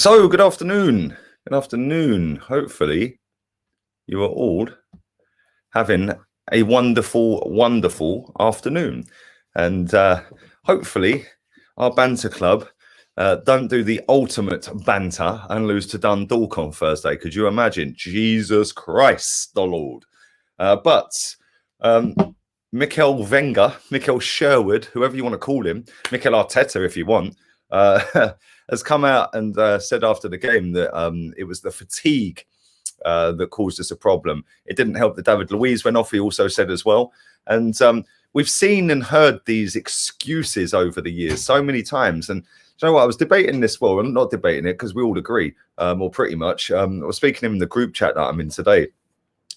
So, good afternoon. Good afternoon. Hopefully, you are all having a wonderful, wonderful afternoon. And hopefully, our banter club don't do the ultimate banter and lose to Dundalk on Thursday. Could you imagine? Jesus Christ, the Lord. But Mikel Wenger, Mikel Sherwood, whoever you want to call him, Mikel Arteta if you want, has come out and said after the game that it was the fatigue that caused us a problem. It didn't help that David Luiz went off, he also said as well. And we've seen and heard these excuses over the years so many times. And you know what? I was debating this. Well, I'm not debating it because we all agree, or pretty much. I was speaking in the group chat that I'm in today.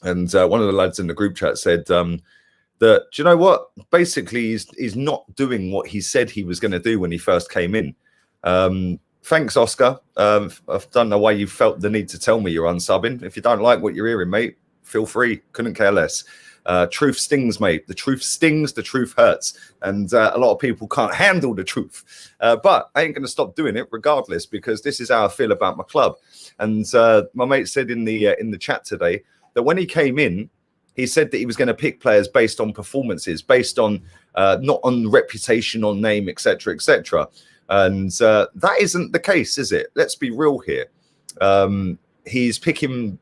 And one of the lads in the group chat said that, do you know what? Basically, he's not doing what he said he was going to do when he first came in. Thanks, Oscar. I don't know why you felt the need to tell me you're unsubbing. If you don't like what you're hearing, mate, feel free. Couldn't care less. Truth stings, mate. The truth stings, the truth hurts. And a lot of people can't handle the truth. But I ain't going to stop doing it regardless, because this is how I feel about my club. And my mate said in the chat today that when he came in, he said that he was going to pick players based on performances, based on not on reputation, on name, etc., etc. And that isn't the case, is it? Let's be real here. He's picking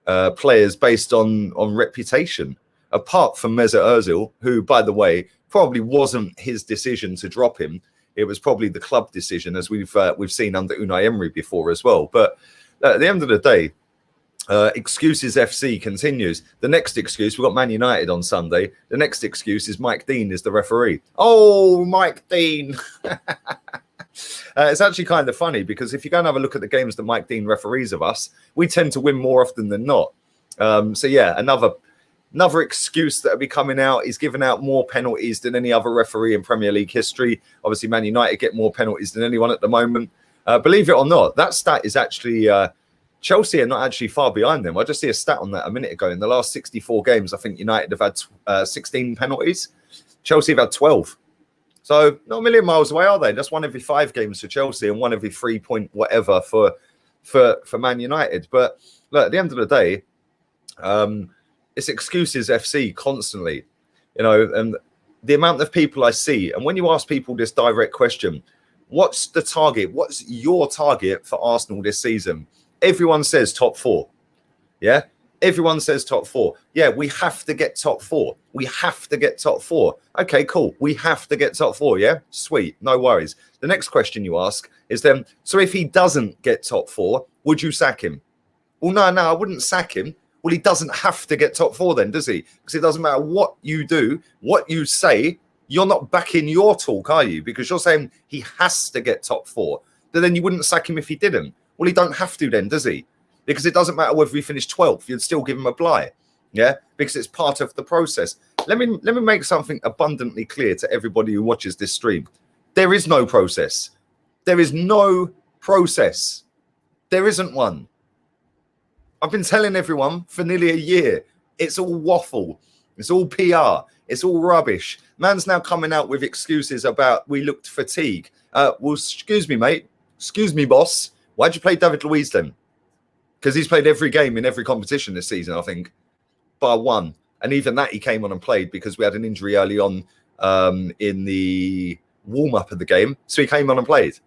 players based on reputation, apart from Mesut Ozil, who, by the way, probably wasn't his decision to drop him. It was probably the club decision, as we've seen under Unai Emery before as well. But at the end of the day, excuses FC continues. The next excuse, we've got Man United on Sunday. The next excuse is Mike Dean is the referee. Oh, Mike Dean. It's actually kind of funny, because if you go and have a look at the games that Mike Dean referees of us, we tend to win more often than not. So yeah, another excuse that will be coming out. He's given out more penalties than any other referee in Premier League history. Obviously, Man United get more penalties than anyone at the moment. Believe it or not, that stat is actually... Chelsea are not actually far behind them. I just see a stat on that a minute ago. In the last 64 games, I think United have had 16 penalties. Chelsea have had 12. So not a million miles away, are they? That's 1 every 5 games for Chelsea and 1 every 3 point whatever for Man United. But look, at the end of the day, it's excuses FC constantly. You know, and the amount of people I see, and when you ask people this direct question, what's the target? What's your target for Arsenal this season? Everyone says top 4. Yeah. Everyone says top 4. Yeah, we have to get top 4. We have to get top 4. Okay, cool. We have to get top 4. Yeah. Sweet. No worries. The next question you ask is then, so if he doesn't get top 4, would you sack him? Well, no, I wouldn't sack him. Well, he doesn't have to get top 4 then, does he? Because it doesn't matter what you do, what you say, you're not backing your talk, are you? Because you're saying he has to get top 4. But then you wouldn't sack him if he didn't. Well, he don't have to then, does he? Because it doesn't matter whether he finished 12th, you'd still give him a bly. Yeah, because it's part of the process. Let me make something abundantly clear to everybody who watches this stream. There is no process. There is no process. There isn't one. I've been telling everyone for nearly a year. It's all waffle. It's all PR. It's all rubbish. Man's now coming out with excuses about we looked fatigued. Well, excuse me, mate. Excuse me, boss. Why'd you play David Luiz then? Because he's played every game in every competition this season, I think, bar one. And even that he came on and played because we had an injury early on in the warm-up of the game. So he came on and played.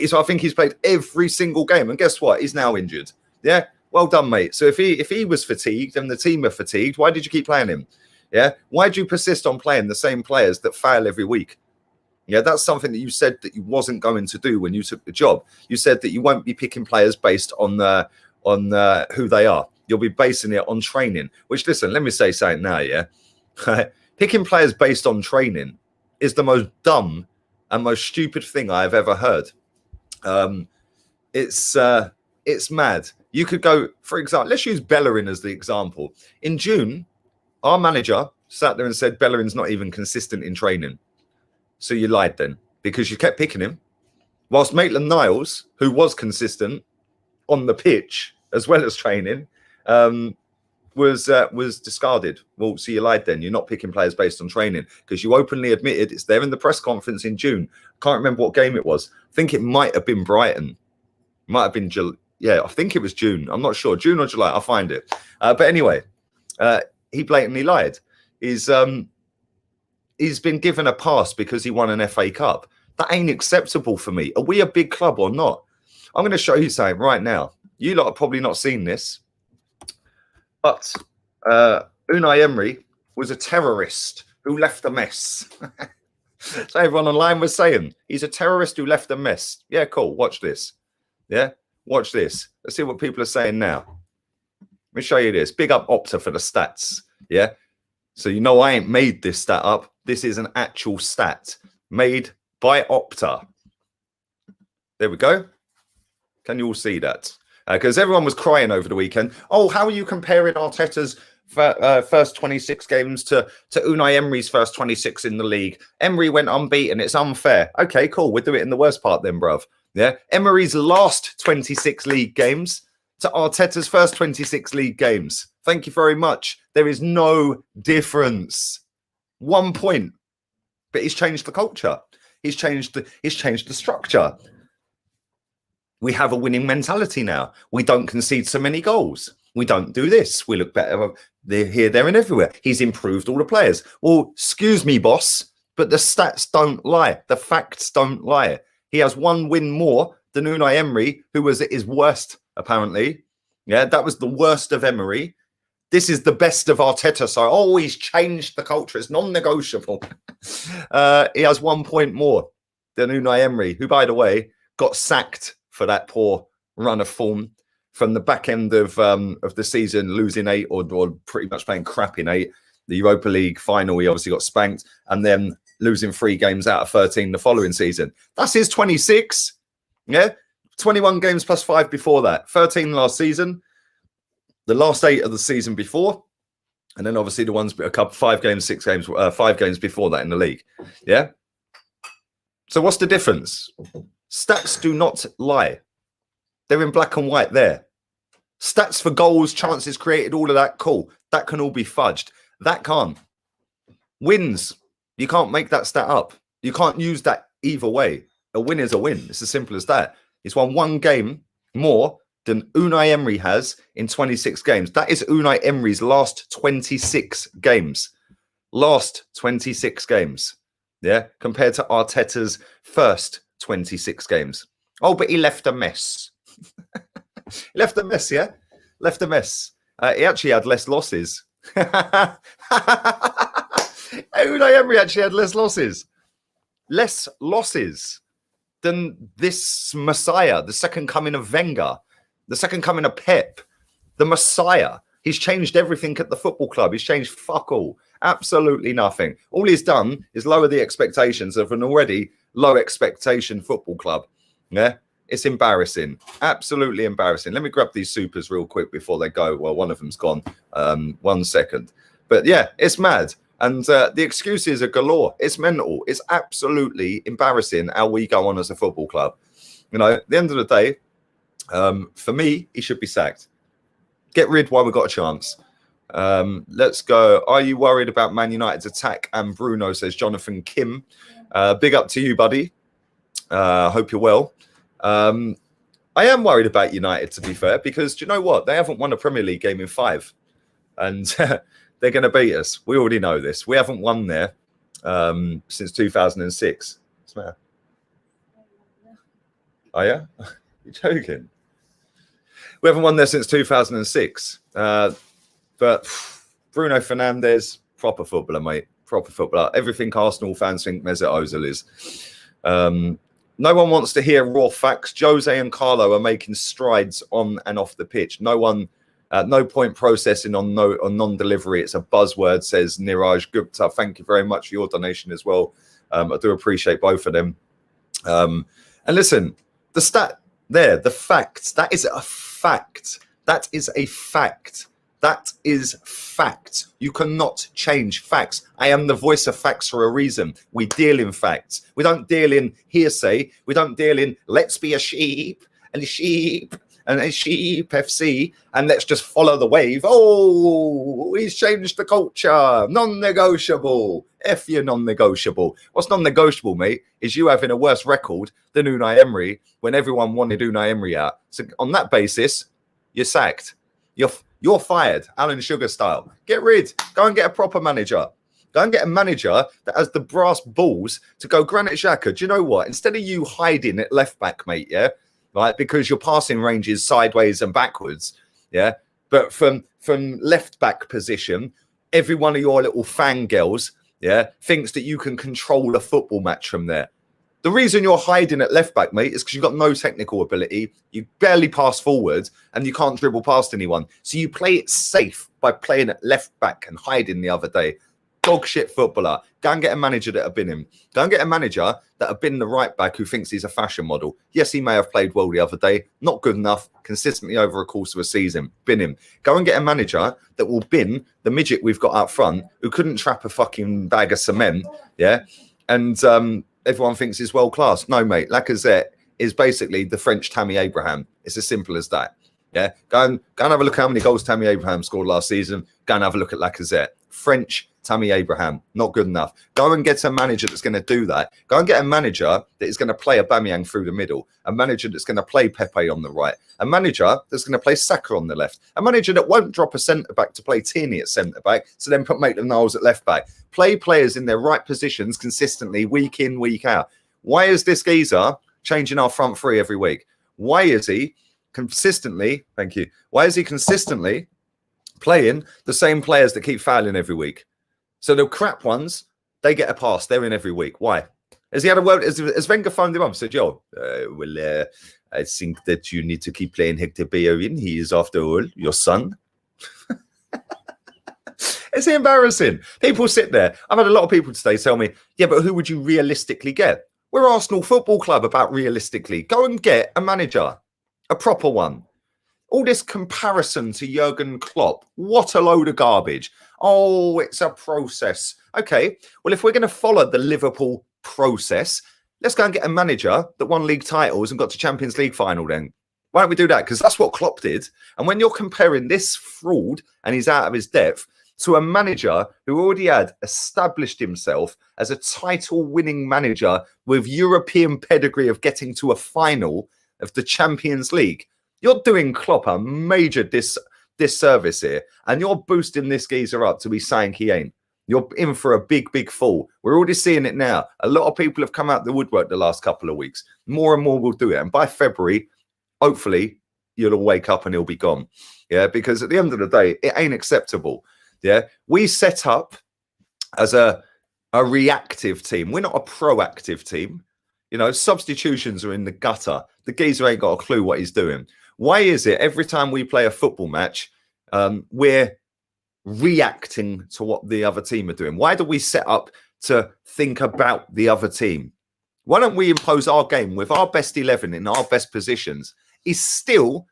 So I think he's played every single game. And guess what? He's now injured. Yeah? Well done, mate. So if he was fatigued and the team are fatigued, why did you keep playing him? Yeah? Why do you persist on playing the same players that fail every week? Yeah, that's something that you said that you wasn't going to do when you took the job. You said that you won't be picking players based on who they are. You'll be basing it on training. Which, listen, let me say something now, yeah? Picking players based on training is the most dumb and most stupid thing I've ever heard. It's mad. You could go, for example, let's use Bellerin as the example. In June, our manager sat there and said Bellerin's not even consistent in training. So you lied then, because you kept picking him, whilst Maitland-Niles, who was consistent on the pitch as well as training, was discarded. Well, so you lied then. You're not picking players based on training, because you openly admitted, it's there in the press conference in June. Can't remember what game it was. I think it might have been Brighton. Might have been yeah, I think it was June. I'm not sure, June or July. I'll find it. But anyway, he blatantly lied. He's been given a pass because he won an FA Cup. That ain't acceptable for me. Are we a big club or not? I'm going to show you something right now. You lot have probably not seen this, but Unai Emery was a terrorist who left a mess. So everyone online was saying he's a terrorist who left a mess. Yeah, cool. Watch this. Yeah, watch this. Let's see what people are saying now. Let me show you this. Big up Opta for the stats. Yeah. So you know I ain't made this stat up. This is an actual stat made by Opta. There we go. Can you all see that? Because everyone was crying over the weekend. Oh, how are you comparing Arteta's first 26 games to Unai Emery's first 26 in the league? Emery went unbeaten. It's unfair. Okay, cool. We'll do it in the worst part then, bruv. Yeah. Emery's last 26 league games to Arteta's first 26 league games. Thank you very much. There is no difference. 1 point. But he's changed the culture. He's changed the structure. We have a winning mentality now. We don't concede so many goals. We don't do this. We look better here, there, and everywhere. He's improved all the players. Well, excuse me, boss, but the stats don't lie. The facts don't lie. He has one win more than Unai Emery, who was at his worst, apparently. Yeah, that was the worst of Emery. This is the best of Arteta. So, he's changed the culture. It's non-negotiable. He has 1 point more than Unai Emery, who, by the way, got sacked for that poor run of form from the back end of the season, losing 8 or pretty much playing crap in 8. The Europa League final, he obviously got spanked, and then losing 3 games out of 13 the following season. That's his 26. Yeah, 21 games plus 5 before that. 13 last season, the last 8 of the season before, and then obviously the ones 5 games, 6 games, 5 games before that in the league. Yeah. So what's the difference? Stats do not lie. They're in black and white there. Stats for goals, chances created, all of that, cool. That can all be fudged. That can't. Wins, you can't make that stat up. You can't use that either way. A win is a win. It's as simple as that. He's won 1 game more than Unai Emery has in 26 games. That is Unai Emery's last 26 games. Last 26 games. Yeah, compared to Arteta's first 26 games. Oh, but he left a mess. He left a mess, yeah? Left a mess. He actually had less losses. Unai Emery actually had less losses. Less losses than this Messiah, the second coming of Wenger, the second coming of Pep, the Messiah. He's changed everything at the football club. He's changed fuck all. Absolutely nothing. All he's done is lower the expectations of an already low expectation football club. Yeah, it's embarrassing. Absolutely embarrassing. Let me grab these supers real quick before they go. Well, one of them's gone. 1 second. But yeah, it's mad. And the excuses are galore. It's mental. It's absolutely embarrassing how we go on as a football club. You know, at the end of the day, for me, he should be sacked. Get rid while we've got a chance. Let's go. Are you worried about Man United's attack? And Bruno says, Jonathan Kim. Big up to you, buddy. Hope you're well. I am worried about United, to be fair, because do you know what? They haven't won a Premier League game in 5. And they're going to beat us. We already know this. We haven't won there since 2006. What's the matter? Oh, yeah? You're joking. We haven't won there since 2006. But Bruno Fernandes, proper footballer, mate. Proper footballer. Everything Arsenal fans think Mesut Ozil is. No one wants to hear raw facts. Jose and Carlo are making strides on and off the pitch. No point processing on non-delivery. It's a buzzword, says Niraj Gupta. Thank you very much for your donation as well. I do appreciate both of them. And listen, the stat there, the facts, that is a fact. That is a fact. That is fact. You cannot change facts. I am the voice of facts for a reason. We deal in facts. We don't deal in hearsay. We don't deal in let's be a sheep and a sheep and a sheep FC and let's just follow the wave. Oh, he's changed the culture. Non-negotiable. F your non-negotiable. What's non-negotiable, mate, is you having a worse record than Unai Emery when everyone wanted Unai Emery out. So on that basis, you're sacked. You're fired, Alan Sugar style. Get rid. Go and get a proper manager. Go and get a manager that has the brass balls to go, Granit Xhaka, do you know what? Instead of you hiding at left back, mate, yeah, right, because your passing range is sideways and backwards, yeah, but from left back position, every one of your little fangirls, yeah, thinks that you can control a football match from there. The reason you're hiding at left back, mate, is because you've got no technical ability. You barely pass forward and you can't dribble past anyone. So you play it safe by playing at left back and hiding the other day. Dog shit footballer. Go and get a manager that have been him. Go and get a manager that have been the right back who thinks he's a fashion model. Yes, he may have played well the other day. Not good enough consistently over a course of a season. Bin him. Go and get a manager that will bin the midget we've got up front who couldn't trap a fucking bag of cement. Yeah. And everyone thinks he's world class. No, mate. Lacazette is basically the French Tammy Abraham. It's as simple as that. Yeah. Go and have a look at how many goals Tammy Abraham scored last season. Go and have a look at Lacazette. French Tammy Abraham, not good enough. Go and get a manager that's going to do that. Go and get a manager that is going to play Aubameyang through the middle. A manager that's going to play Pepe on the right. A manager that's going to play Saka on the left. A manager that won't drop a centre-back to play Tierney at centre-back, so then put Maitland-Niles at left-back. Play players in their right positions consistently, week in, week out. Why is this geezer changing our front three every week? Why is he consistently, thank you, why is he consistently playing the same players that keep fouling every week? So the crap ones, they get a pass. They're in every week. Why? Has he had a word? Has Wenger phoned him up and said, I think that you need to keep playing Hector Bellerin. He is, after all, your son. It's embarrassing. People sit there. I've had a lot of people today tell me, yeah, but who would you realistically get? We're Arsenal Football Club about realistically. Go and get a manager, a proper one. All this comparison to Jurgen Klopp, what a load of garbage. Oh, it's a process. Okay, well, if we're going to follow the Liverpool process, let's go and get a manager that won league titles and got to Champions League final then. Why don't we do that? Because that's what Klopp did. And when you're comparing this fraud, and he's out of his depth, to a manager who already had established himself as a title-winning manager with European pedigree of getting to a final of the Champions League, you're doing Klopp a major disservice here, and you're boosting this geezer up to be saying he ain't. You're in for a big, big fall. We're already seeing it now. A lot of people have come out the woodwork the last couple of weeks. More and more will do it. And by February, hopefully, you'll all wake up and he'll be gone. Yeah, because at the end of the day, it ain't acceptable. Yeah, we set up as a reactive team. We're not a proactive team. You know, substitutions are in the gutter. The geezer ain't got a clue what he's doing. Why is it every time we play a football match, we're reacting to what the other team are doing? Why do we set up to think about the other team? Why don't we impose our game with our best 11 in our best positions? He still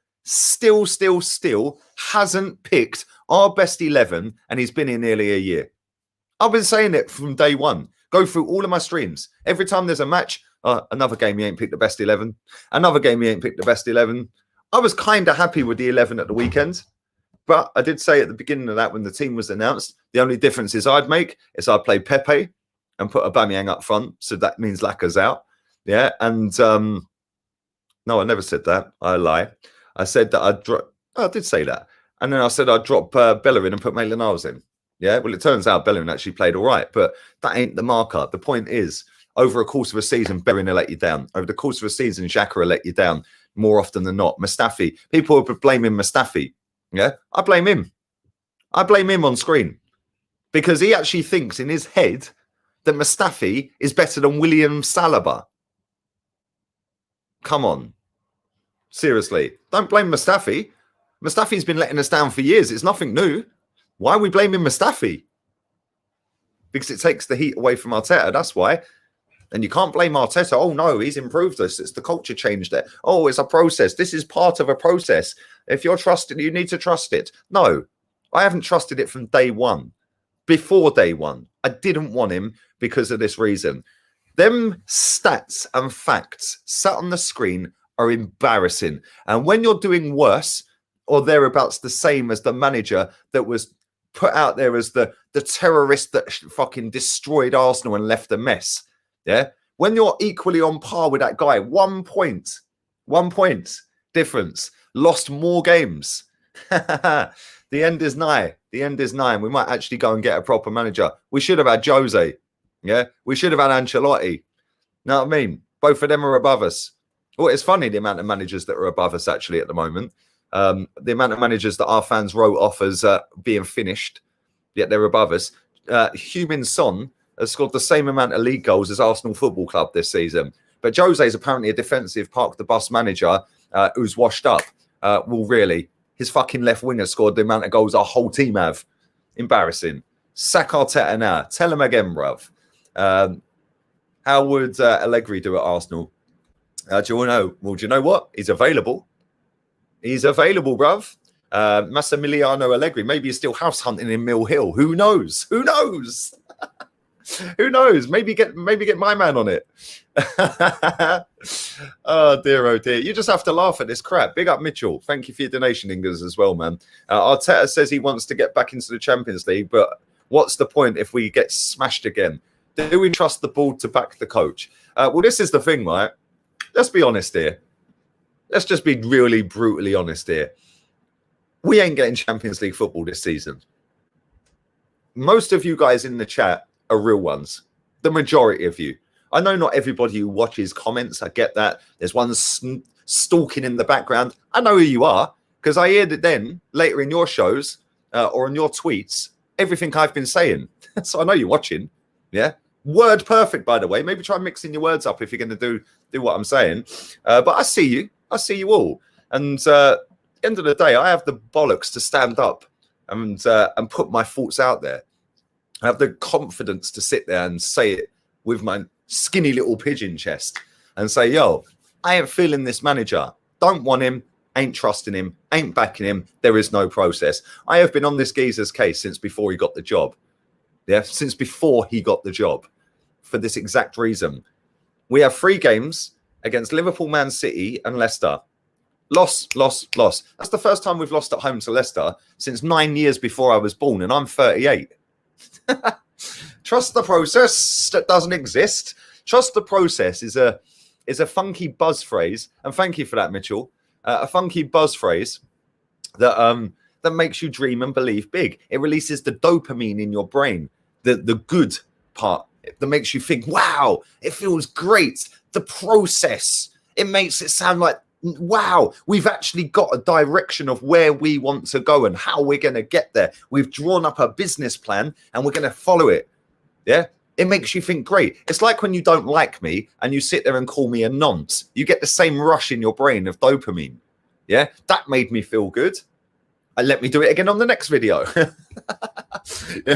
hasn't picked our best 11, and he's been here nearly a year. I've been saying it from day one. Go through all of my streams. Every time there's a match, another game you ain't picked the best 11. Another game you ain't picked the best 11. I was kind of happy with the 11 at the weekend, but I did say at the beginning of that when the team was announced, the only difference I'd make is I'd play Pepe and put Aubameyang up front, so that means Laka's out. Yeah, and no, I never said that. I lie. I said that I'd drop. I did say that, and then I said I'd drop Bellerin and put Maitland-Niles in. Yeah, well, it turns out Bellerin actually played all right, but that ain't the marker. The point is, over a course of a season, Bellerin will let you down. Over the course of a season, Xhaka will let you down more often than not. Mustafi, people are blaming Mustafi. Yeah, I blame him. I blame him on screen because he actually thinks in his head that Mustafi is better than William Saliba. Come on. Seriously, don't blame Mustafi. Mustafi's been letting us down for years. It's nothing new. Why are we blaming Mustafi? Because it takes the heat away from Arteta. That's why. And you can't blame Arteta. Oh, no, he's improved us. It's the culture change there. Oh, it's a process. This is part of a process. If you're trusted, you need to trust it. No, I haven't trusted it from day one. Before day one, I didn't want him because of this reason. Them stats and facts sat on the screen are embarrassing. And when you're doing worse or thereabouts the same as the manager that was put out there as the terrorist that fucking destroyed Arsenal and left a mess. Yeah. When you're equally on par with that guy, 1 point difference, lost more games. The end is nigh. The end is nigh. And we might actually go and get a proper manager. We should have had Jose. Yeah. We should have had Ancelotti. Know what I mean? Both of them are above us. Well, it's funny the amount of managers that are above us actually at the moment. The amount of managers that our fans wrote off as being finished, yet they're above us. Heung-min Son has scored the same amount of league goals as Arsenal Football Club this season. But Jose is apparently a defensive park the bus manager who's washed up. Well, really, his fucking left winger scored the amount of goals our whole team have. Embarrassing. Sack Arteta now. Tell him again, bruv. How would Allegri do at Arsenal? Do you want to know? Well, do you know what? He's available. He's available, bruv. Massimiliano Allegri. Maybe he's still house hunting in Mill Hill. Who knows? Who knows? Who knows? Maybe get my man on it. Oh dear. You just have to laugh at this crap. Big up Mitchell. Thank you for your donation, Ingers, as well, man. Arteta says he wants to get back into the Champions League, but what's the point if we get smashed again? Do we trust the board to back the coach? Well, this is the thing, right? Let's be honest here. Let's just be really brutally honest here. We ain't getting Champions League football this season. Most of you guys in the chat are real ones. The majority of you. I know not everybody who watches comments. I get that. There's one stalking in the background. I know who you are because I hear that then later in your shows or in your tweets, everything I've been saying. So I know you're watching. Yeah. Word perfect, by the way. Maybe try mixing your words up if you're going to do what I'm saying. But I see you. I see you all. And at the end of the day, I have the bollocks to stand up and put my thoughts out there. I have the confidence to sit there and say it with my skinny little pigeon chest and say, yo, I ain't feeling this manager. Don't want him. Ain't trusting him. Ain't backing him. There is no process. I have been on this geezer's case since before he got the job. Yeah, since before he got the job. For this exact reason. We have 3 games against Liverpool, Man City and Leicester. Loss. That's the first time we've lost at home to Leicester since 9 years before I was born, and I'm 38. Trust the process that doesn't exist. Trust the process is a funky buzz phrase, and thank you for that, Mitchell. A funky buzz phrase that makes you dream and believe big. It releases the dopamine in your brain, the good part that makes you think, wow, it feels great. The process, it makes it sound like, wow, we've actually got a direction of where we want to go and how we're going to get there. We've drawn up a business plan and we're going to follow it. Yeah. It makes you think great. It's like when you don't like me and you sit there and call me a nonce. You get the same rush in your brain of dopamine. Yeah. That made me feel good. And let me do it again on the next video.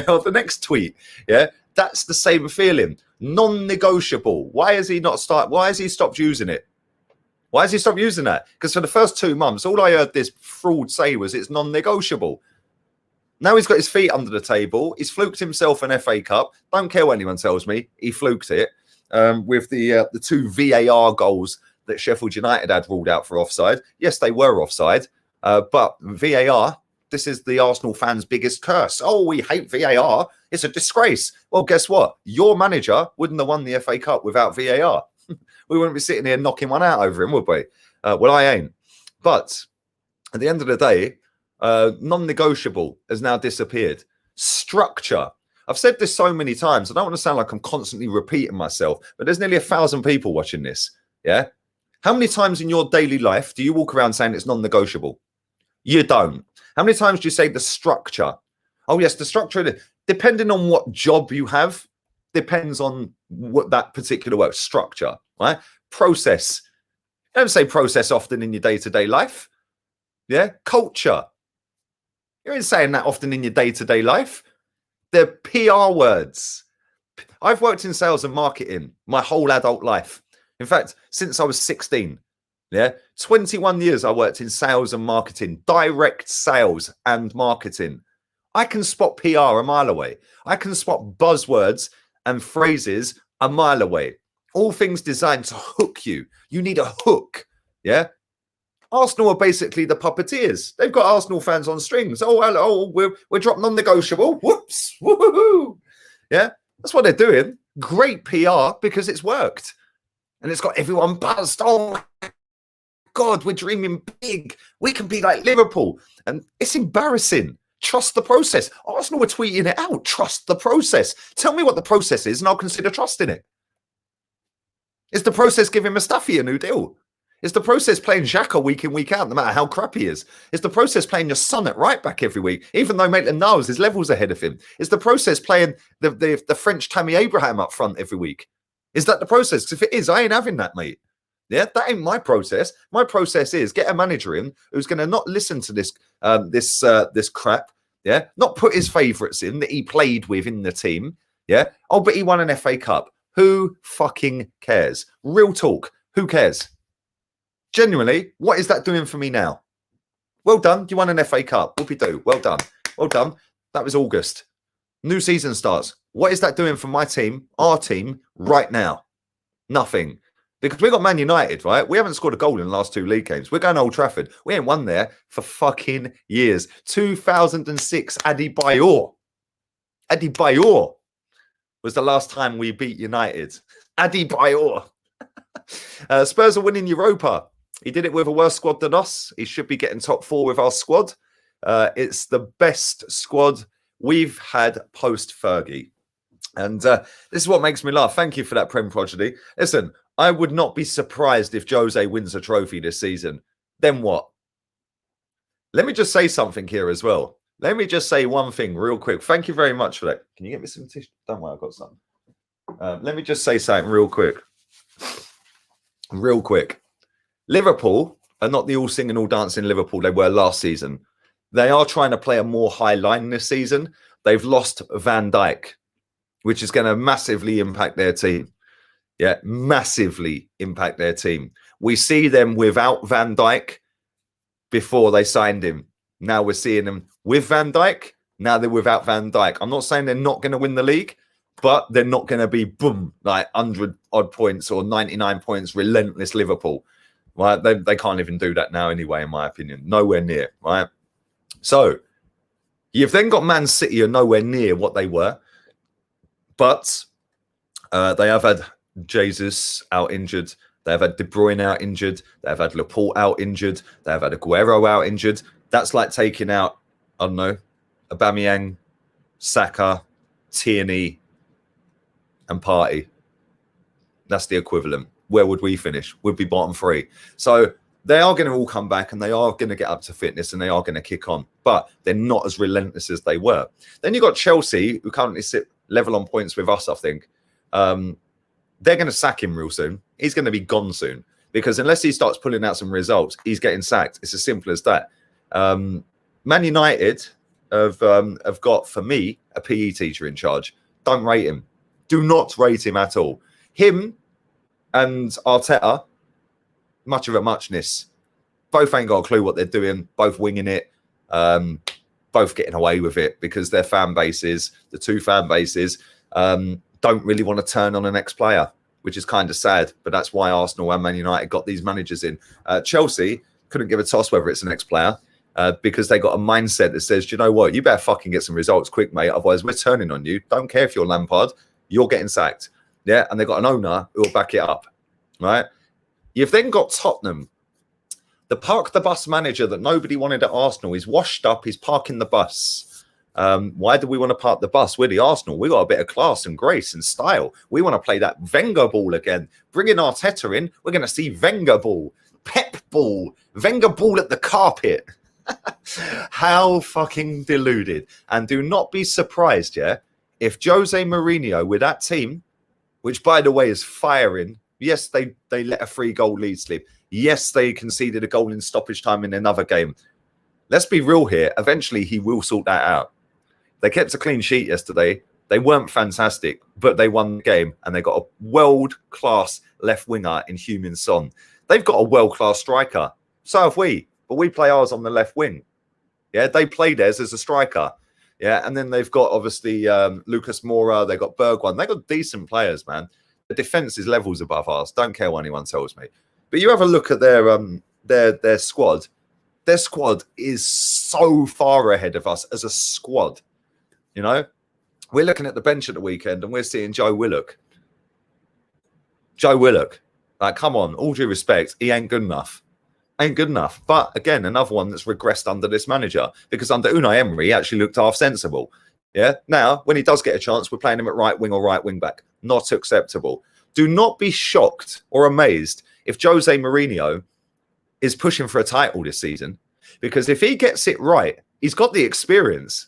Or the next tweet. Yeah. That's the same feeling. Non-negotiable. Why has he stopped using it? Why has he stopped using that? Because for the first 2 months, all I heard this fraud say was it's non-negotiable. Now he's got his feet under the table. He's fluked himself an FA Cup. Don't care what anyone tells me. He fluked it with the 2 VAR goals that Sheffield United had ruled out for offside. Yes, they were offside. But VAR, this is the Arsenal fans' biggest curse. Oh, we hate VAR. It's a disgrace. Well, guess what? Your manager wouldn't have won the FA Cup without VAR. We wouldn't be sitting here knocking one out over him, would we? Well, I ain't. But at the end of the day, non-negotiable has now disappeared. Structure. I've said this so many times. I don't want to sound like I'm constantly repeating myself, but there's nearly 1,000 people watching this. Yeah. How many times in your daily life do you walk around saying it's non-negotiable? You don't. How many times do you say the structure? Oh, yes, the structure. Depending on what job you have, depends on what that particular work structure, right? Process. You don't say process often in your day-to-day life. Yeah. Culture. You ain't saying that often in your day-to-day life. They're PR words. I've worked in sales and marketing my whole adult life. In fact, since I was 16. Yeah. 21 years I worked in sales and marketing, direct sales and marketing. I can spot PR a mile away. I can spot buzzwords and phrases a mile away. All things designed to hook you. You need a hook. Yeah. Arsenal are basically the puppeteers. They've got Arsenal fans on strings. Oh, hello, we're dropping non-negotiable. Whoops, woohoo! Yeah, that's what they're doing. Great PR because it's worked, and it's got everyone buzzed. Oh God, we're dreaming big. We can be like Liverpool, and it's embarrassing. Trust the process. Arsenal were tweeting it out. Trust the process. Tell me what the process is, and I'll consider trusting it. Is the process giving Mustafi a new deal? Is the process playing Xhaka week in, week out, no matter how crap he is? Is the process playing your son at right back every week, even though Maitland-Niles his levels ahead of him? Is the process playing the French Tammy Abraham up front every week? Is that the process? Because if it is, I ain't having that, mate. Yeah, that ain't my process. My process is get a manager in who's going to not listen to this this crap. Yeah, not put his favourites in that he played with in the team. Yeah, oh, but he won an FA Cup. Who fucking cares? Real talk. Who cares? Genuinely, what is that doing for me now? Well done. You won an FA Cup. Whoopie-doo. Well done. Well done. That was August. New season starts. What is that doing for my team, our team, right now? Nothing. Because we got Man United, right? We haven't scored a goal in the last 2 league games. We're going to Old Trafford. We ain't won there for fucking years. 2006, Adebayor. Adebayor was the last time we beat United. Adebayor. Spurs are winning Europa. He did it with a worse squad than us. He should be getting top 4 with our squad. It's the best squad we've had post-Fergie. And this is what makes me laugh. Thank you for that, Prem Prodigy. Listen, I would not be surprised if Jose wins a trophy this season. Then what? Let me just say something here as well. Let me just say one thing real quick. Thank you very much for that. Can you get me some tissue? Don't worry, I've got some. Let me just say something real quick. Real quick. Liverpool are not the all singing, all dancing Liverpool they were last season. They are trying to play a more high line this season. They've lost Van Dijk, which is going to massively impact their team. Yeah, massively impact their team. We see them without Van Dijk before they signed him. Now we're seeing them with Van Dijk. Now they're without Van Dijk. I'm not saying they're not going to win the league, but they're not going to be, boom, like 100 odd points or 99 points, relentless Liverpool. Right? They can't even do that now anyway, in my opinion. Nowhere near, right? So you've then got Man City are nowhere near what they were. But they have had Jesus out injured. They have had De Bruyne out injured. They have had Laporte out injured. They have had Aguero out injured. That's like taking out, I don't know, Aubameyang, Saka, Tierney, and Partey. That's the equivalent. Where would we finish? We'd be bottom 3. So they are going to all come back and they are going to get up to fitness and they are going to kick on. But they're not as relentless as they were. Then you've got Chelsea, who currently sit level on points with us, I think. They're going to sack him real soon. He's going to be gone soon. Because unless he starts pulling out some results, he's getting sacked. It's as simple as that. Man United have got, for me, a PE teacher in charge. Don't rate him. Do not rate him at all. Him and Arteta, much of a muchness. Both ain't got a clue what they're doing. Both winging it. Both getting away with it because their fan bases, the 2 fan bases, don't really want to turn on an ex-player, which is kind of sad. But that's why Arsenal and Man United got these managers in. Chelsea couldn't give a toss whether it's an ex-player because they got a mindset that says, do you know what? You better fucking get some results quick, mate. Otherwise, we're turning on you. Don't care if you're Lampard. You're getting sacked. Yeah, and they've got an owner who will back it up, right? You've then got Tottenham. The park the bus manager that nobody wanted at Arsenal. He's washed up. He's parking the bus. Why do we want to park the bus? We're the Arsenal. We got a bit of class and grace and style. We want to play that Wenger ball again. Bringing Arteta in, we're going to see Wenger ball, Pep ball, Wenger ball at the carpet. How fucking deluded. And do not be surprised, yeah, if Jose Mourinho with that team, which by the way is firing. Yes, they let a 3-goal lead slip. Yes, they conceded a goal in stoppage time in another game. Let's be real here. Eventually, he will sort that out. They kept a clean sheet yesterday. They weren't fantastic, but they won the game, and they got a world-class left winger in Heung-min Son. They've got a world-class striker. So have we, but we play ours on the left wing. Yeah, they play theirs as a striker. Yeah, and then they've got, obviously, Lucas Moura. They've got Bergwijn. They've got decent players, man. The defence is levels above ours. Don't care what anyone tells me. But you have a look at their their squad, their squad is so far ahead of us as a squad. You know, we're looking at the bench at the weekend and we're seeing Joe Willock. Joe Willock, like, come on, all due respect, he ain't good enough. Ain't good enough. But again, another one that's regressed under this manager, because under Unai Emery, he actually looked half sensible. Yeah. Now, when he does get a chance, we're playing him at right wing or right wing back. Not acceptable. Do not be shocked or amazed if Jose Mourinho is pushing for a title this season, because if he gets it right, he's got the experience.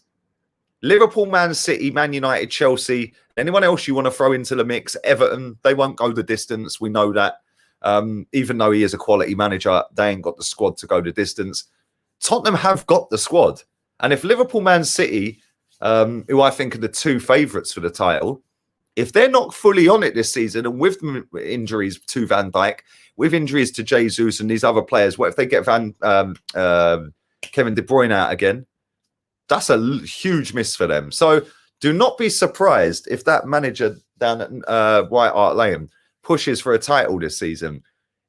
Liverpool, Man City, Man United, Chelsea, anyone else you want to throw into the mix, Everton, they won't go the distance. We know that. Even though he is a quality manager, they ain't got the squad to go the distance. Tottenham have got the squad. And if Liverpool, Man City, who I think are the two favourites for the title, if they're not fully on it this season, and with injuries to Van Dijk, with injuries to Jesus and these other players, what if they get Kevin De Bruyne out again? That's a huge miss for them. So do not be surprised if that manager down at White Hart Lane pushes for a title this season.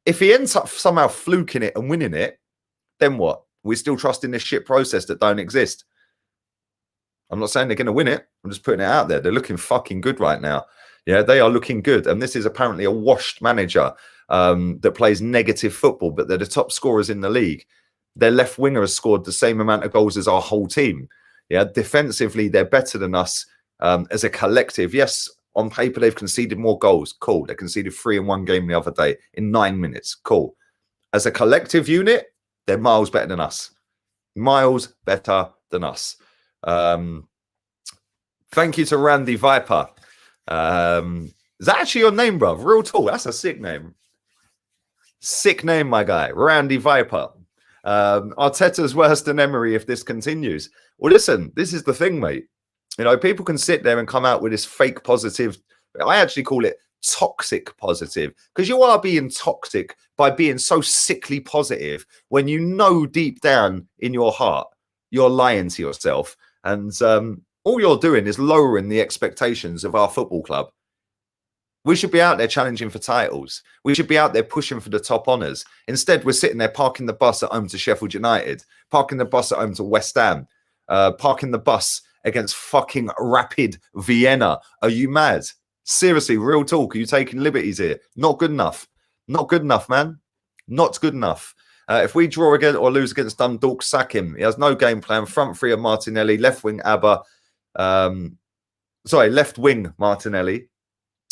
If he ends up somehow fluking it and winning it, then what? We're still trusting this shit process that don't exist. I'm not saying they're going to win it. I'm just putting it out there. They're looking fucking good right now. Yeah, they are looking good. And this is apparently a washed manager that plays negative football, but they're the top scorers in the league. Their left winger has scored the same amount of goals as our whole team. Yeah, defensively, they're better than us as a collective. Yes, on paper, they've conceded more goals. Cool. They conceded 3 in one game the other day in 9 minutes. Cool. As a collective unit, they're miles better than us. Miles better than us. Thank you to Randy Viper. Is that actually your name, bruv? Real tall. That's a sick name. Sick name, my guy. Randy Viper. Arteta's worse than Emery if this continues. Well, listen, this is the thing, mate. You know, people can sit there and come out with this fake positive. I actually call it toxic positive, because you are being toxic by being so sickly positive when you know deep down in your heart you're lying to yourself. And all you're doing is lowering the expectations of our football club. We should be out there challenging for titles. We should be out there pushing for the top honours. Instead, we're sitting there parking the bus at home to Sheffield United, parking the bus at home to West Ham, parking the bus against fucking Rapid Vienna. Are you mad? Seriously, real talk. Are you taking liberties here? Not good enough. Not good enough, man. Not good enough. If we draw again or lose against Dundalk, sack him. He has no game plan. Front three of Martinelli, left wing Abba. Left wing Martinelli.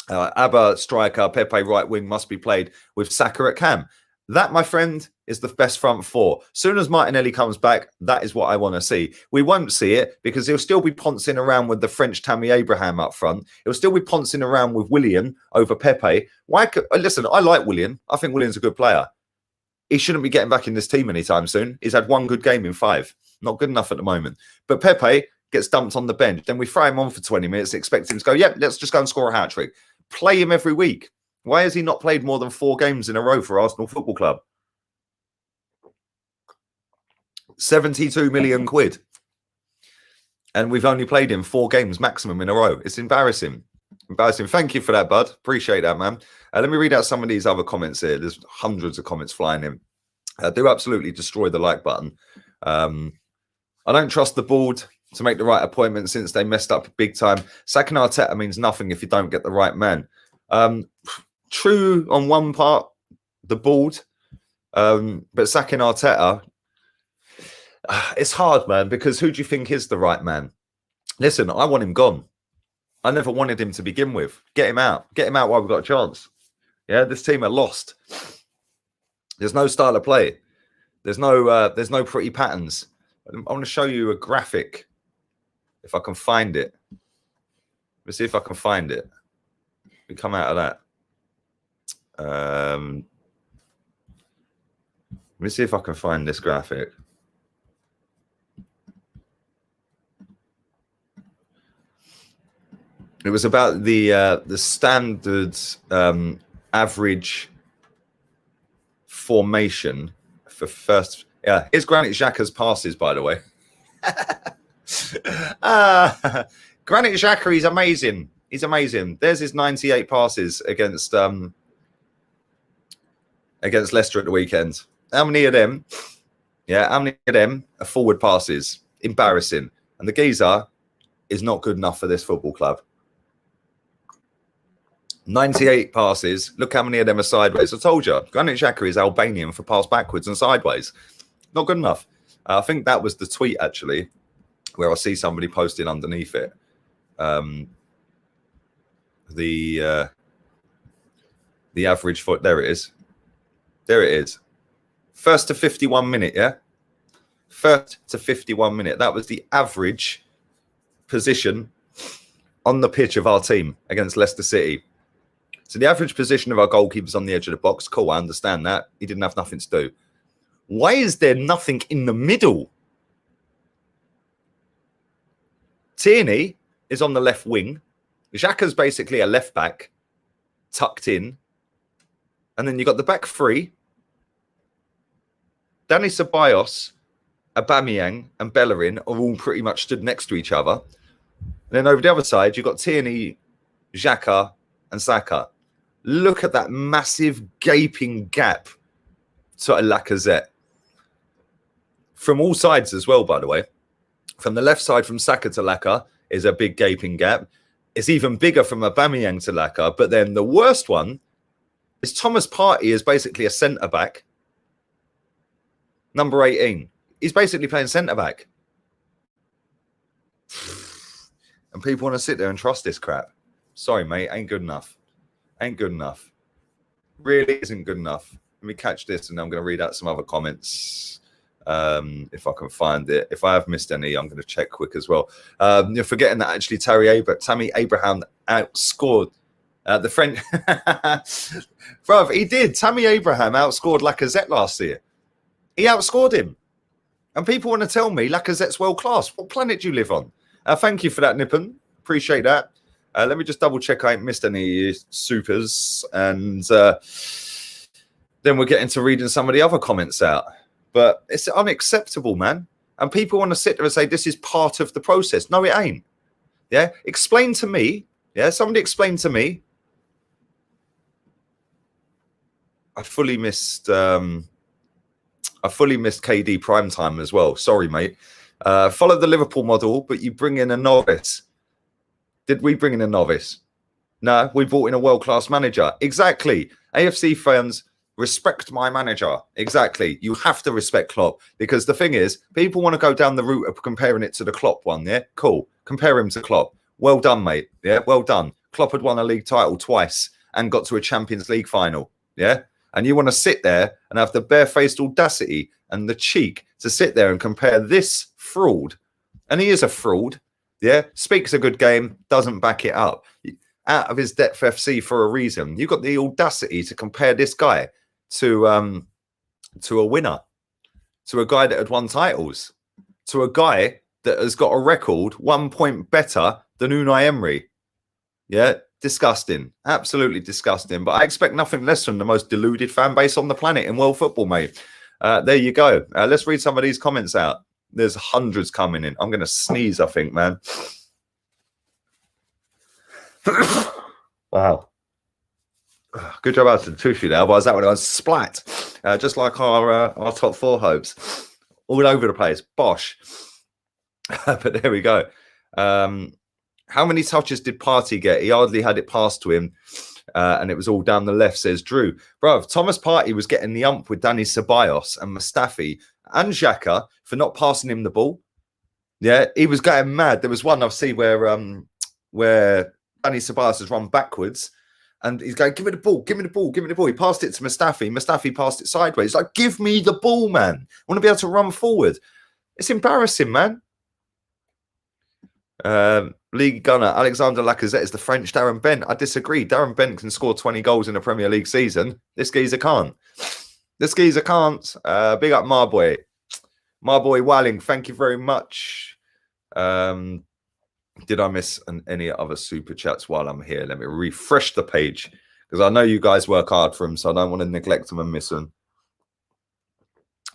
Abba striker, Pepe right wing must be played with Saka at cam. That, my friend, is the best front four. Soon as Martinelli comes back, that is what I want to see. We won't see it because he'll still be poncing around with the French Tammy Abraham up front. He'll still be poncing around with Willian over Pepe. Listen, I like Willian. I think Willian's a good player. He shouldn't be getting back in this team anytime soon. He's had one good game in 5. Not good enough at the moment. But Pepe gets dumped on the bench. Then we throw him on for 20 minutes, expect him to go, yep, let's just go and score a hat-trick. Play him every week. Why has he not played more than 4 games in a row for Arsenal Football Club? 72 million quid. And we've only played him 4 games maximum in a row. It's embarrassing. Embarrassing. Thank you for that, bud. Appreciate that, man. Let me read out some of these other comments here. There's hundreds of comments flying in. Do absolutely destroy the like button. I don't trust the board to make the right appointment since they messed up big time. Sacking Arteta means nothing if you don't get the right man. True on one part, the board, but sacking Arteta, it's hard, man, because who do you think is the right man? Listen, I want him gone. I never wanted him to begin with. Get him out. Get him out while we've got a chance. Yeah, this team are lost. There's no style of play. There's no pretty patterns. I want to show you a graphic, if I can find it. Let's see if I can find it. We come out of that. Let me see if I can find this graphic. It was about the standard average formation for first. Yeah, here's Granit Xhaka's passes, by the way. Granit Xhaka, he's amazing. He's amazing. There's his 98 passes against Leicester at the weekend. How many of them? Yeah, how many of them are forward passes? Embarrassing. And the geezer is not good enough for this football club. 98 passes. Look how many of them are sideways. I told you, Granit Xhaka is Albanian for pass backwards and sideways. Not good enough. I think that was the tweet, actually, where I see somebody posting underneath it. The average foot. There it is. There it is. First to 51 minute, yeah? First to 51 minute. That was the average position on the pitch of our team against Leicester City. So the average position of our goalkeepers on the edge of the box. Cool, I understand that. He didn't have nothing to do. Why is there nothing in the middle? Tierney is on the left wing. Xhaka's basically a left back, tucked in. And then you got the back three. Dani Ceballos, Aubameyang and Bellerin are all pretty much stood next to each other. And then over the other side, you've got Tierney, Xhaka and Saka. Look at that massive gaping gap to a Lacazette. From all sides as well, by the way. From the left side, from Saka to Laka, is a big gaping gap. It's even bigger from Aubameyang to Laka. But then the worst one is Thomas Partey is basically a centre-back. Number 18. He's basically playing centre-back. And people want to sit there and trust this crap. Sorry, mate. Ain't good enough. Ain't good enough. Really isn't good enough. Let me catch this and I'm going to read out some other comments. If I can find it. If I have missed any, I'm going to check quick as well. You're forgetting that actually Tammy Abraham outscored the French. Bruv, he did. Tammy Abraham outscored Lacazette last year. He outscored him. And people want to tell me Lacazette's world class. What planet do you live on? Thank you for that, Nippon. Appreciate that. Let me just double check I ain't missed any supers. And then we'll get into reading some of the other comments out. But it's unacceptable, man. And people want to sit there and say this is part of the process. No, it ain't. Yeah? Explain to me. Yeah? Somebody explain to me. I fully missed KD prime time as well. Sorry, mate. Follow the Liverpool model, but you bring in a novice. Did we bring in a novice? No, we brought in a world-class manager. Exactly. AFC fans, respect my manager. Exactly. You have to respect Klopp because the thing is, people want to go down the route of comparing it to the Klopp one. Yeah, cool. Compare him to Klopp. Well done, mate. Yeah, well done. Klopp had won a league title twice and got to a Champions League final. Yeah. And you want to sit there and have the barefaced audacity and the cheek to sit there and compare this fraud. And he is a fraud. Yeah. Speaks a good game, doesn't back it up. Out of his depth FC for a reason. You've got the audacity to compare this guy to a winner, to a guy that had won titles, to a guy that has got a record 1 point better than Unai Emery. Yeah. Disgusting. Absolutely disgusting. But I expect nothing less from the most deluded fan base on the planet in world football, mate. There you go. Let's read some of these comments out. There's hundreds coming in. I'm going to sneeze, I think, man. Wow. Good job out to the tissue there. Otherwise, that would have splat. Just like our top four hopes. All over the place. Bosh. But there we go. How many touches did Partey get? He hardly had it passed to him. And it was all down the left, says Drew. Bro, Thomas Partey was getting the ump with Dani Ceballos and Mustafi and Xhaka for not passing him the ball. Yeah, he was going mad. There was one I've seen where Dani Ceballos has run backwards and he's going, give me the ball, give me the ball, give me the ball. He passed it to Mustafi. Mustafi passed it sideways. He's like, give me the ball, man. I want to be able to run forward. It's embarrassing, man. League gunner Alexander Lacazette is the French Darren Bent. I disagree. Darren Bent can score 20 goals in a Premier League season. This geezer can't. This geezer can't. Big up my boy Walling. Thank you very much. Did I miss any other super chats while I'm here? Let me refresh the page because I know you guys work hard for them, so I don't want to neglect them and miss them.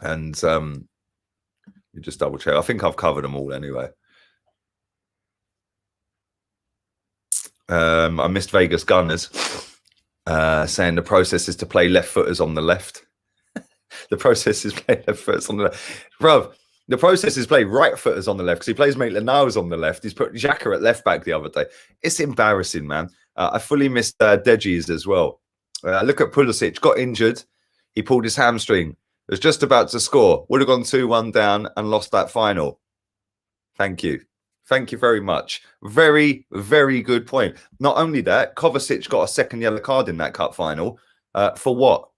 And you just double check. I think I've covered them all anyway. I missed Vegas Gunners saying the process is to play left footers on the left. The process is play left footers on the left. Bruv, the process is play right footers on the left because he plays Maitland-Niles on the left. He's put Xhaka at left back the other day. It's embarrassing, man. I fully missed Deji's as well. Look at Pulisic, got injured. He pulled his hamstring. Was just about to score. Would have gone 2-1 down and lost that final. Thank you. Thank you very much. Very, very good point. Not only that, Kovacic got a second yellow card in that cup final. For what?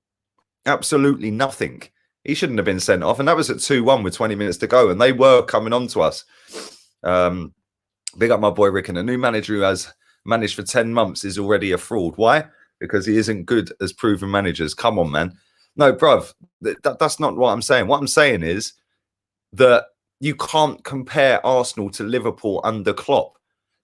Absolutely nothing. He shouldn't have been sent off. And that was at 2-1 with 20 minutes to go. And they were coming on to us. Big up my boy Rick. And a new manager who has managed for 10 months is already a fraud. Why? Because he isn't good as proven managers. Come on, man. No, bruv, that's not what I'm saying. What I'm saying is that you can't compare Arsenal to Liverpool under Klopp.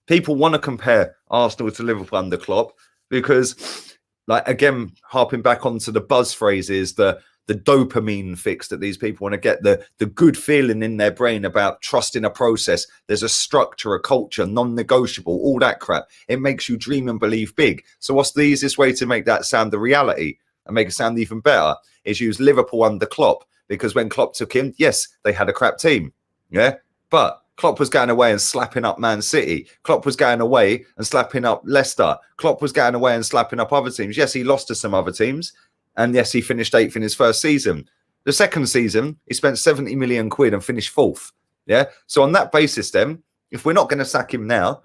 People want to compare Arsenal to Liverpool under Klopp because, like, again, harping back onto the buzz phrases, the dopamine fix that these people want to get, the good feeling in their brain about trusting a process. There's a structure, a culture, non-negotiable, all that crap. It makes you dream and believe big. So what's the easiest way to make that sound the reality and make it sound even better is use Liverpool under Klopp, because when Klopp took him, yes, they had a crap team. Yeah, but Klopp was going away and slapping up Man City. Klopp was going away and slapping up Leicester. Klopp was going away and slapping up other teams. Yes, he lost to some other teams. And yes, he finished 8th in his first season. The second season, he spent 70 million quid and finished 4th. Yeah. So on that basis, then, if we're not going to sack him now,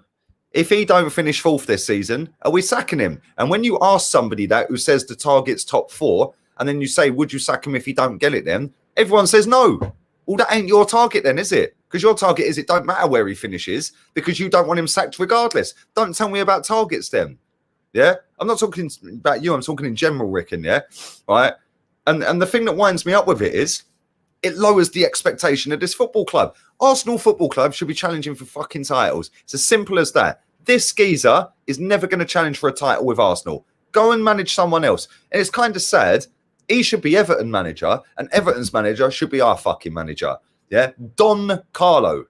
if he don't finish 4th this season, are we sacking him? And when you ask somebody that who says the target's top 4, and then you say, would you sack him if he don't get it then? Everyone says no. Well, that ain't your target then, is it? Because your target is it don't matter where he finishes because you don't want him sacked regardless. Don't tell me about targets then. Yeah? I'm not talking about you. I'm talking in general, Rickon, yeah? Right? And the thing that winds me up with it is it lowers the expectation of this football club. Arsenal Football Club should be challenging for fucking titles. It's as simple as that. This geezer is never going to challenge for a title with Arsenal. Go and manage someone else. And it's kind of sad. He should be Everton manager, and Everton's manager should be our fucking manager. Yeah? Don Carlo.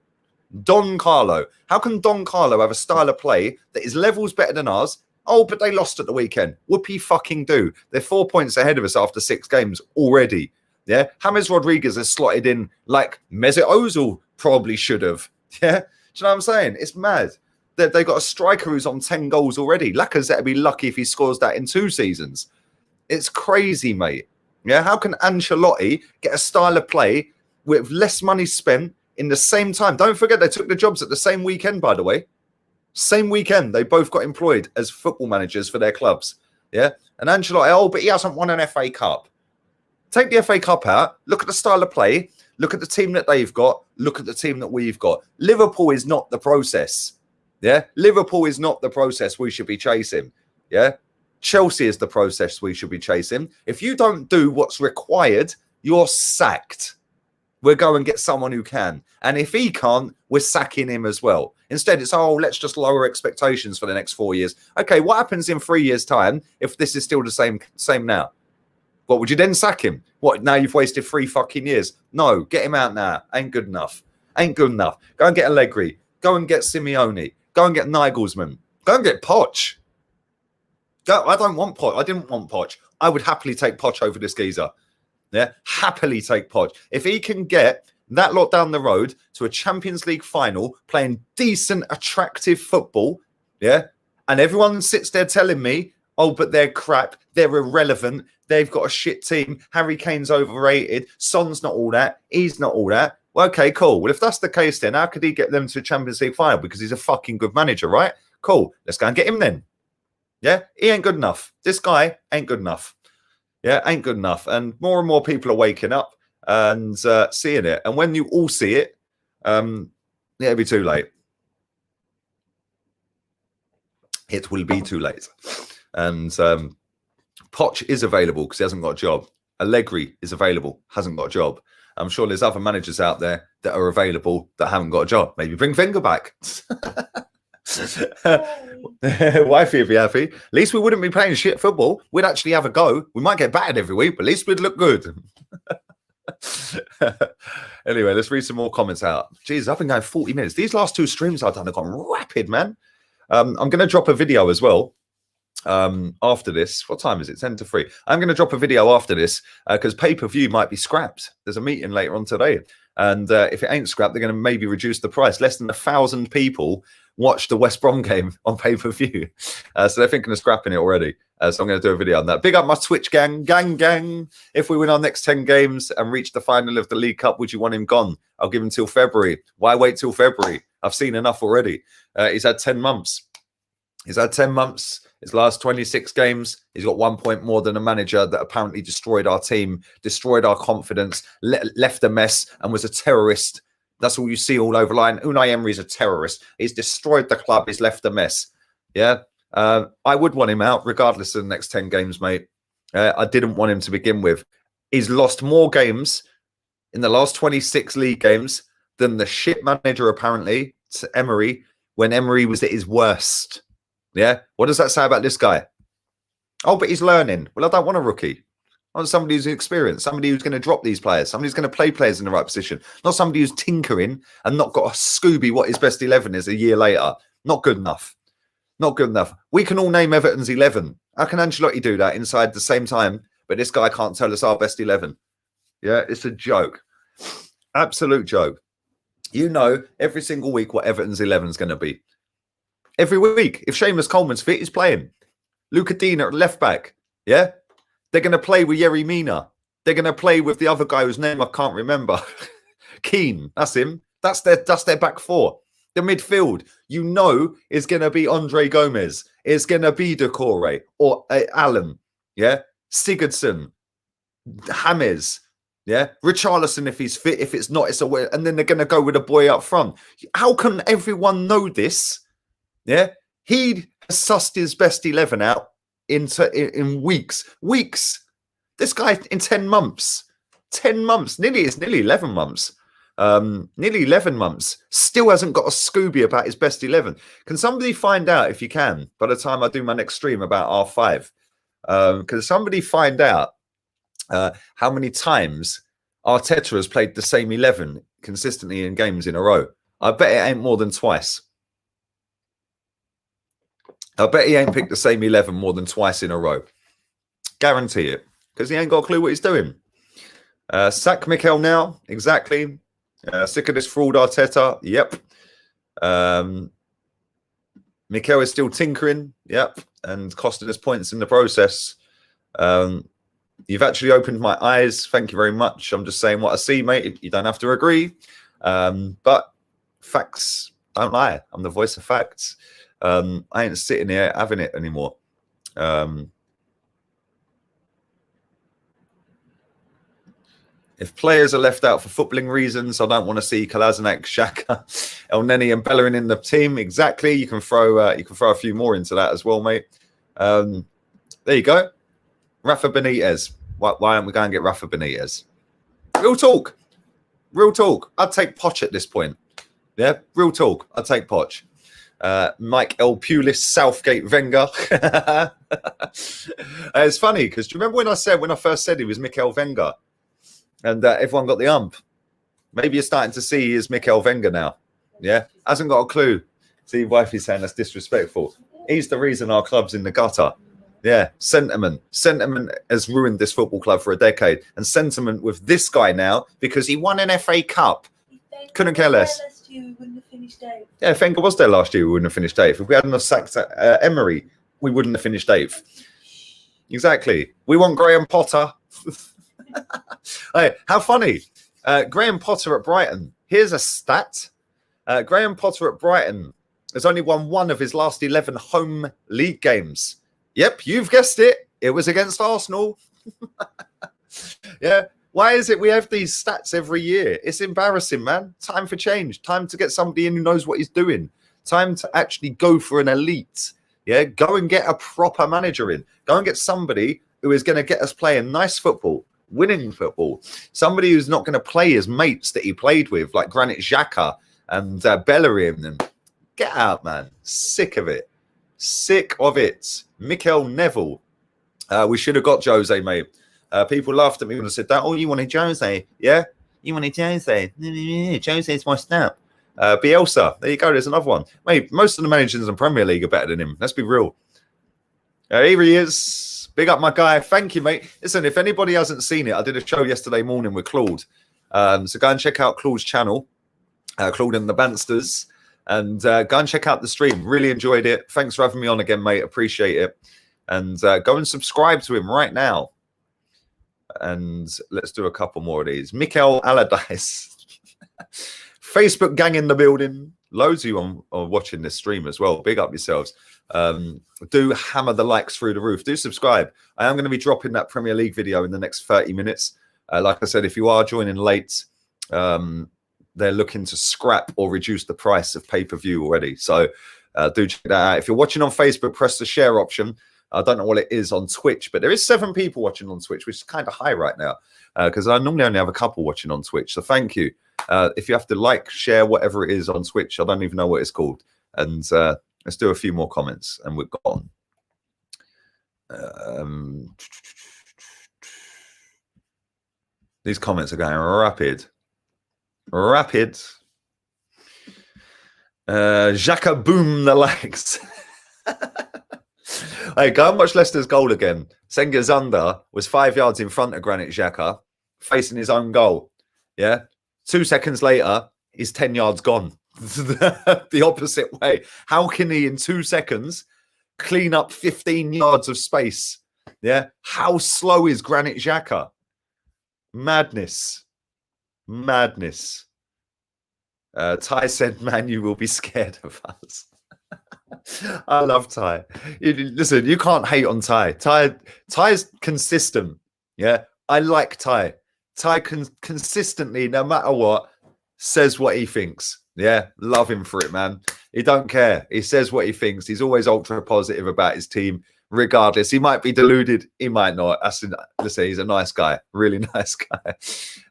Don Carlo. How can Don Carlo have a style of play that is levels better than ours? Oh, but they lost at the weekend. Whoopie fucking do. They're 4 points ahead of us after 6 games already. Yeah? James Rodriguez has slotted in like Mesut Ozil probably should have. Yeah? Do you know what I'm saying? It's mad. They've got a striker who's on 10 goals already. Lacazette would be lucky if he scores that in 2 seasons. It's crazy, mate. Yeah? How can Ancelotti get a style of play with less money spent in the same time? Don't forget they took the jobs at the same weekend, by the way. Same weekend, they both got employed as football managers for their clubs. Yeah? And Ancelotti, oh, but he hasn't won an FA Cup. Take the FA Cup out, look at the style of play, look at the team that they've got, look at the team that we've got. Liverpool is not the process. Yeah? Liverpool is not the process we should be chasing. Yeah? Chelsea is the process we should be chasing. If you don't do what's required, you're sacked. We'll go and get someone who can. And if he can't, we're sacking him as well. Instead, it's, oh, let's just lower expectations for the next 4 years. Okay, what happens in 3 years' time if this is still the same now? What, would you then sack him? What, now you've wasted 3 fucking years? No, get him out now. Ain't good enough. Ain't good enough. Go and get Allegri. Go and get Simeone. Go and get Nagelsmann. Go and get Poch. Go. I don't want Poch. I didn't want Poch. I would happily take Poch over this geezer. Yeah, happily take Poch. If he can get that lot down the road to a Champions League final, playing decent, attractive football, yeah, and everyone sits there telling me, oh, but they're crap, they're irrelevant, they've got a shit team, Harry Kane's overrated, Son's not all that, he's not all that. Well, okay, cool. Well, if that's the case, then how could he get them to a Champions League final? Because he's a fucking good manager, right? Cool. Let's go and get him then. Yeah, he ain't good enough. This guy ain't good enough. Yeah, ain't good enough. And more people are waking up and seeing it. And when you all see it, it'll be too late. It will be too late. And Poch is available because he hasn't got a job. Allegri is available, hasn't got a job. I'm sure there's other managers out there that are available that haven't got a job. Maybe bring Wenger back. Wifey would be happy. At least we wouldn't be playing shit football. We'd actually have a go. We might get battered every week, but at least we'd look good. Anyway, let's read some more comments out. Jesus, I've been going 40 minutes. These last 2 streams I've done have gone rapid, man. I'm going to drop a video as well after this. What time is it? 10 to 3. I'm going to drop a video after this because pay-per-view might be scrapped. There's a meeting later on today. And if it ain't scrapped, they're going to maybe reduce the price. Less than 1,000 people watched the West Brom game on pay-per-view. So they're thinking of scrapping it already. So I'm going to do a video on that. Big up my Twitch gang. If we win our next 10 games and reach the final of the League Cup, would you want him gone? I'll give him till February. Why wait till February? I've seen enough already. He's had 10 months. He's had 10 months. His last 26 games, he's got 1 point more than a manager that apparently destroyed our team, destroyed our confidence, left a mess, and was a terrorist. That's all you see all over line. Unai Emery's a terrorist. He's destroyed the club. He's left a mess. Yeah. I would want him out regardless of the next 10 games, mate. I didn't want him to begin with. He's lost more games in the last 26 league games than the shit manager, apparently, to Emery, when Emery was at his worst. Yeah. What does that say about this guy? Oh, but he's learning. Well, I don't want a rookie. I want somebody who's experienced, somebody who's going to drop these players, somebody who's going to play players in the right position, not somebody who's tinkering and not got a Scooby what his best 11 is a year later. Not good enough. Not good enough. We can all name Everton's 11. How can Ancelotti do that inside the same time, but this guy can't tell us our best 11? Yeah, it's a joke. Absolute joke. You know every single week what Everton's 11 is going to be. Every week. If Seamus Coleman's fit, he's playing. Luca Dean at left back. Yeah? They're going to play with Yerry Mina. They're going to play with the other guy whose name I can't remember. Keane. That's him. That's their back four. The midfield, you know, is going to be Andre Gomez. It's going to be Decore or Allen. Yeah? Sigurdsson. James. Yeah? Richarlison if he's fit. If it's not, it's a way. And then they're going to go with a boy up front. How can everyone know this? Yeah? He sussed his best 11 out in weeks. This guy in 10 months. 10 months. It's nearly 11 months. Nearly 11 months. Still hasn't got a Scooby about his best 11. Can somebody find out, if you can, by the time I do my next stream about R5? Can somebody find out how many times Arteta has played the same 11 consistently in games in a row? I bet it ain't more than twice. I bet he ain't picked the same 11 more than twice in a row. Guarantee it. Because he ain't got a clue what he's doing. Sack Mikel now. Exactly. Sick of this fraud, Arteta. Yep. Mikel is still tinkering. Yep. And costing us points in the process. You've actually opened my eyes. Thank you very much. I'm just saying what I see, mate. You don't have to agree. But facts don't lie. I'm the voice of facts. I ain't sitting here having it anymore. If players are left out for footballing reasons, I don't want to see Kolasinac, Xhaka, El Neni, and Bellerin in the team. Exactly. You can throw a few more into that as well, mate. There you go. Rafa Benitez. Why aren't we going to get Rafa Benitez? Real talk. Real talk. I'd take Poch at this point. Yeah, real talk. I'd take Poch. Mike L. Pulis, Southgate, Wenger. It's funny because do you remember when I first said he was Mikel Wenger, and everyone got the ump? Maybe you're starting to see he is Mikel Wenger now. Yeah, hasn't got a clue. See, wifey's saying that's disrespectful. He's the reason our club's in the gutter. Yeah, sentiment has ruined this football club for a decade, and sentiment with this guy now because he won an FA Cup. Couldn't care less. We wouldn't have finished 8th. Yeah, if Wenger was there last year, we wouldn't have finished 8th. If we hadn't have sacked Emery, we wouldn't have finished 8th. Exactly. We want Graham Potter. Hey, how funny. Graham Potter at Brighton. Here's a stat. Graham Potter at Brighton has only won one of his last 11 home league games. Yep, you've guessed it. It was against Arsenal. Yeah. Why is it we have these stats every year? It's embarrassing, man. Time for change. Time to get somebody in who knows what he's doing. Time to actually go for an elite. Yeah, go and get a proper manager in. Go and get somebody who is going to get us playing nice football, winning football. Somebody who's not going to play his mates that he played with, like Granit Xhaka and Bellerin. And get out, man. Sick of it. Sick of it. Mikel Neville. We should have got Jose, mate. People laughed at me when I said that. Oh, you wanted Jose? Yeah? You wanted Jose? Jose's my snap. Bielsa. There you go. There's another one. Mate, most of the managers in the Premier League are better than him. Let's be real. Here he is. Big up my guy. Thank you, mate. Listen, if anybody hasn't seen it, I did a show yesterday morning with Claude. So go and check out Claude's channel, Claude and the Bansters, and go and check out the stream. Really enjoyed it. Thanks for having me on again, mate. Appreciate it. And go and subscribe to him right now. And let's do a couple more of these. Mikel Allardyce. Facebook gang in the building. Loads of you are watching this stream as well. Big up yourselves. Do hammer the likes through the roof. Do subscribe. I am going to be dropping that Premier League video in the next 30 minutes. Like I said, if you are joining late, they're looking to scrap or reduce the price of pay-per-view already. So do check that out. If you're watching on Facebook, press the share option. I don't know what it is on Twitch, but there is 7 people watching on Twitch, which is kind of high right now because I normally only have a couple watching on Twitch. So thank you. If you have to like, share, whatever it is on Twitch, I don't even know what it's called. And let's do a few more comments and we're gone. These comments are going rapid. Rapid. Xhaka boom the likes. Hey, go and watch Leicester's goal again. Senga Zander was 5 yards in front of Granit Xhaka, facing his own goal. Yeah. 2 seconds later, he's 10 yards gone. The opposite way. How can he, in 2 seconds, clean up 15 yards of space? Yeah. How slow is Granit Xhaka? Madness. Madness. Ty said, man, you will be scared of us. I love Ty. Listen, you can't hate on Ty. Ty's consistent. Yeah. I like Ty. Ty consistently, no matter what, says what he thinks. Yeah. Love him for it, man. He don't care. He says what he thinks. He's always ultra positive about his team, regardless. He might be deluded. He might not. Listen, he's a nice guy. Really nice guy.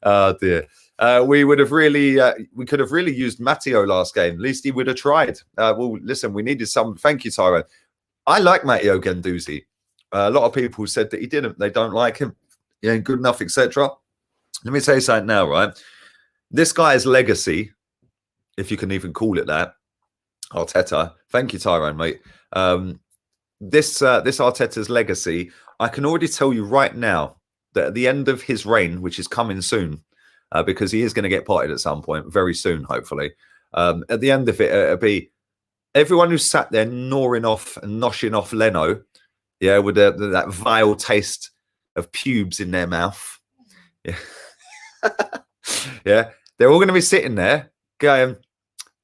Oh, dear. We would have really, we could have really used Matteo last game. At least he would have tried. Well, listen, we needed some. Thank you, Tyrone. I like Matteo Guendouzi. A lot of people said that he didn't. They don't like him. He ain't good enough, etc. Let me tell you something now, right? This guy's legacy, if you can even call it that, Arteta. Thank you, Tyrone, mate. This Arteta's legacy, I can already tell you right now that at the end of his reign, which is coming soon, because he is going to get potted at some point, very soon, hopefully. At the end of it, it'll be everyone who sat there gnawing off and noshing off Leno, yeah, with that vile taste of pubes in their mouth. Yeah. Yeah, they're all going to be sitting there going,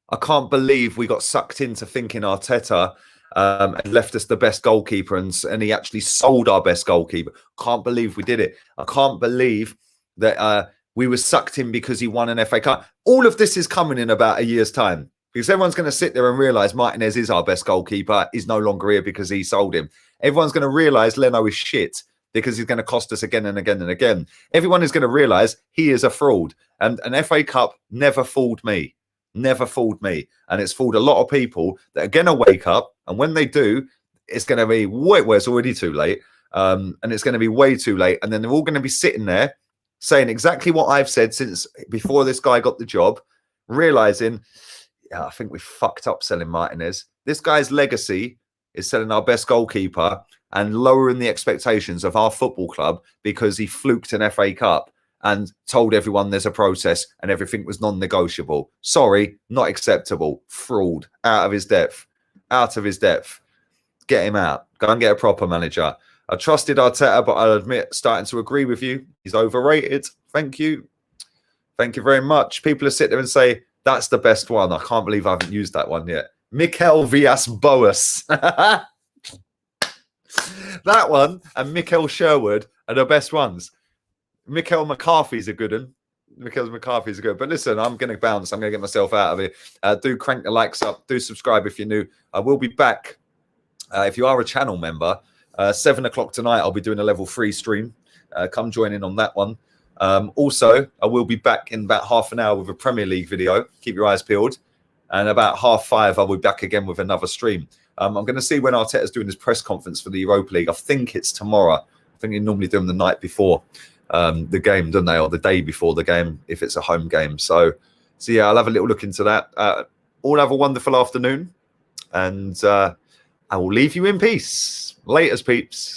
I can't believe we got sucked into thinking Arteta and left us the best goalkeeper and he actually sold our best goalkeeper. Can't believe we did it. I can't believe that we were sucked in because he won an FA Cup. All of this is coming in about a year's time because everyone's going to sit there and realise Martinez is our best goalkeeper. He's no longer here because he sold him. Everyone's going to realise Leno is shit because he's going to cost us again and again and again. Everyone is going to realise he is a fraud. And an FA Cup never fooled me. Never fooled me. And it's fooled a lot of people that are going to wake up. And when they do, it's going to be way, well, it's already too late. And it's going to be way too late. And then they're all going to be sitting there saying exactly what I've said since before this guy got the job, realising, yeah, I think we fucked up selling Martinez. This guy's legacy is selling our best goalkeeper and lowering the expectations of our football club because he fluked an FA Cup and told everyone there's a process and everything was non-negotiable. Sorry, not acceptable. Fraud. Out of his depth. Out of his depth. Get him out. Go and get a proper manager. I trusted Arteta, but I'll admit, starting to agree with you. He's overrated. Thank you. Thank you very much. People will sit there and say, that's the best one. I can't believe I haven't used that one yet. Mikel Villas-Boas. That one and Mikel Sherwood are the best ones. Mikel McCarthy's a good one. Mikel McCarthy's a good. But listen, I'm going to bounce. I'm going to get myself out of here. Do crank the likes up. Do subscribe if you're new. I will be back. If you are a channel member, 7 o'clock tonight, I'll be doing a level 3 stream. Come join in on that one. Also, I will be back in about half an hour with a Premier League video. Keep your eyes peeled. And about 5:30, I'll be back again with another stream. I'm going to see when Arteta's doing his press conference for the Europa League. I think it's tomorrow. I think you normally do them the night before the game, don't they? Or the day before the game, if it's a home game. So yeah, I'll have a little look into that. All have a wonderful afternoon. And I will leave you in peace. Laters, peeps.